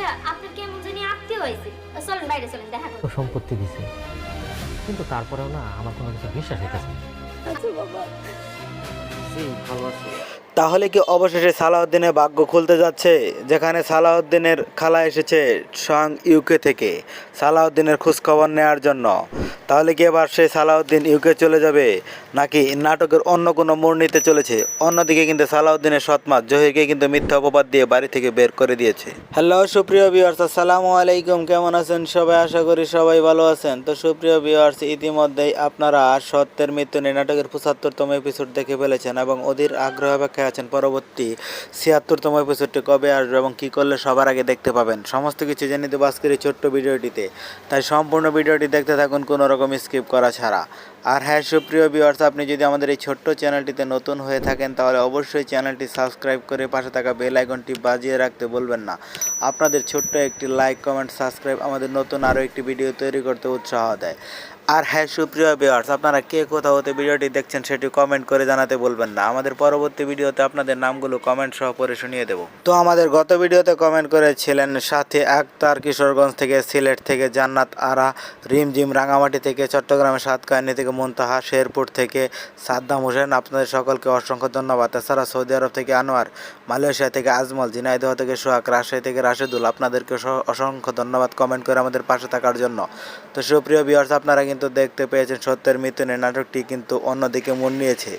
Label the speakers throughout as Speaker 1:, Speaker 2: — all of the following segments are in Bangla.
Speaker 1: ভাইয়া আপনার কেমন জানি আত্মীয় হয়েছে, চলেন বাইরে চলেন দেখা
Speaker 2: তো
Speaker 1: করুন।
Speaker 2: সম্পত্তি দিছে, কিন্তু তারপরেও না আমার কোনো কিছু বিশ্বাস হইতেছে না।
Speaker 1: আচ্ছা বাবা।
Speaker 2: জি, ভালো আছি।
Speaker 3: তাহলে কি অবশেষে সালাউদ্দিনের ভাগ্য খুলতে যাচ্ছে, যেখানে সালাউদ্দিনের খালা এসেছে স্বয়ং ইউকে থেকে সালাউদ্দিনের খোঁজখবর নেওয়ার জন্য। তাহলে কি এবার সেই সালাউদ্দিন ইউকে চলে যাবে, নাকি নাটকের অন্য কোনো মোড় নিতে চলেছে? অন্যদিকে কিন্তু সালাউদ্দিনের সৎমা জহিরকে কিন্তু মিথ্যা অপবাদ দিয়ে বাড়ি থেকে বের করে দিয়েছে। হ্যালো সুপ্রিয় ভিউয়ার্স, আসসালামু আলাইকুম, কেমন আছেন সবাই? আশা করি সবাই ভালো আছেন। তো সুপ্রিয় ভিউয়ার্স, ইতিমধ্যেই আপনারা সত্যের মৃত্যু নিয়ে নাটকের ৭৫তম এপিসোড দেখে ফেলেছেন এবং অধীর আগ্রহ অপেক্ষায় আছেন পরবর্তী ৭৬তম এপিসোডটি কবে আসবে এবং কী করলে সবার আগে দেখতে পাবেন। সমস্ত কিছু জেনে দেবো আজকের এই ছোট্ট ভিডিওটিতে, তাই সম্পূর্ণ ভিডিওটি দেখতে থাকুন কোনো রকম স্কিপ করা ছাড়া। আর হ্যাঁ সুপ্রিয় ভিউয়ার্স, আপনি যদি আমাদের এই ছোট্ট চ্যানেলটিতে নতুন হয়ে থাকেন তাহলে অবশ্যই চ্যানেলটি সাবস্ক্রাইব করে পাশে থাকা বেল আইকনটি বাজিয়ে রাখতে বলবেন না। আপনাদের ছোট্ট একটি লাইক, কমেন্ট, সাবস্ক্রাইব আমাদের নতুন আরও একটি ভিডিও তৈরি করতে উৎসাহ দেয়। আর হ্যাঁ সুপ্রিয় ভিউয়ার্স, আপনারা কে কোথাও হতে ভিডিওটি দেখছেন সেটি কমেন্ট করে জানাতে বলবেন না। আমাদের পরবর্তী ভিডিওতে আপনাদের নামগুলো কমেন্ট সহ পড়ে শুনিয়ে দেব। তো আমাদের গত ভিডিওতে কমেন্ট করেছিলেন সাথে আক্তার কিশোরগঞ্জ থেকে, সিলেট থেকে জান্নাত আরা, রিমঝিম রাঙামাটি থেকে, চট্টগ্রামের সাতকাহিনী থেকে মুনতাহা, শেরপুর থেকে সাদ্দাম হোসেন, আপনাদের সকলকে অসংখ্য ধন্যবাদ। তাছাড়া সৌদি আরব থেকে আনোয়ার, মালয়েশিয়া থেকে আজমল, ঝিনাইদহ থেকে সোহাগ, রাজশাহী থেকে রাশেদুল, আপনাদেরকে অসংখ্য ধন্যবাদ কমেন্ট করে আমাদের পাশে থাকার জন্য। তো সুপ্রিয় ভিউয়ার্স, আপনারা কিন্তু দেখতে পেয়েছেন সত্যের মৃত্যু নিয়ে নাটকটি কিন্তু অন্যদিকে মন নিয়েছে,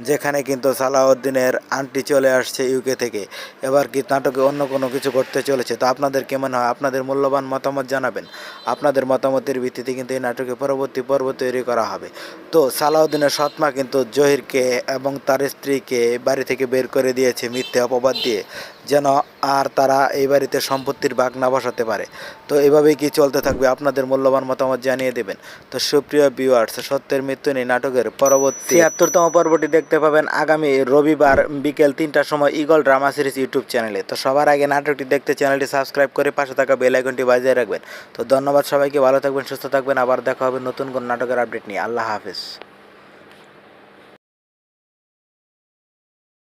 Speaker 3: যেখানে কিন্তু সালাউদ্দিনের আন্টি চলে আসছে ইউকে থেকে। এবার কি নাটকে অন্য কোনো কিছু করতে চলেছে? তো আপনাদের কেমন হয়? আপনাদের মূল্যবান মতামত জানাবেন। আপনাদের মতামতের ভিত্তিতে কিন্তু এই নাটকে পরবর্তী পর্ব তৈরি করা হবে। তো সালাউদ্দিনের সৎমা কিন্তু জহিরকে এবং তার স্ত্রীকে বাড়ি থেকে বের করে দিয়েছে মিথ্যে অপবাদ দিয়ে, যেন আর তারা এই বাড়িতে সম্পত্তির ভাগ না বসাতে পারে। তো এভাবেই কি চলতে থাকবে? আপনাদের মূল্যবান মতামত জানিয়ে দেবেন। তো সুপ্রিয় ভিউয়ার্স, সত্যের মৃত্যু নিয়ে নাটকের পরবর্তী ৭৬তম পর্বটি দেখতে পাবেন আগামী রবিবার বিকেল ৩টার সময় ইগল ড্রামা সিরিজ ইউটিউব চ্যানেলে। তো সবার আগে নাটকটি দেখতে চ্যানেলটি সাবস্ক্রাইব করে পাশে থাকা বেল আইকনটি বাজিয়ে রাখবেন। তো ধন্যবাদ সবাইকে, ভালো থাকবেন, সুস্থ থাকবেন। আবার দেখা হবে নতুন কোন নাটকের আপডেট নিয়ে। আল্লাহ হাফেজ।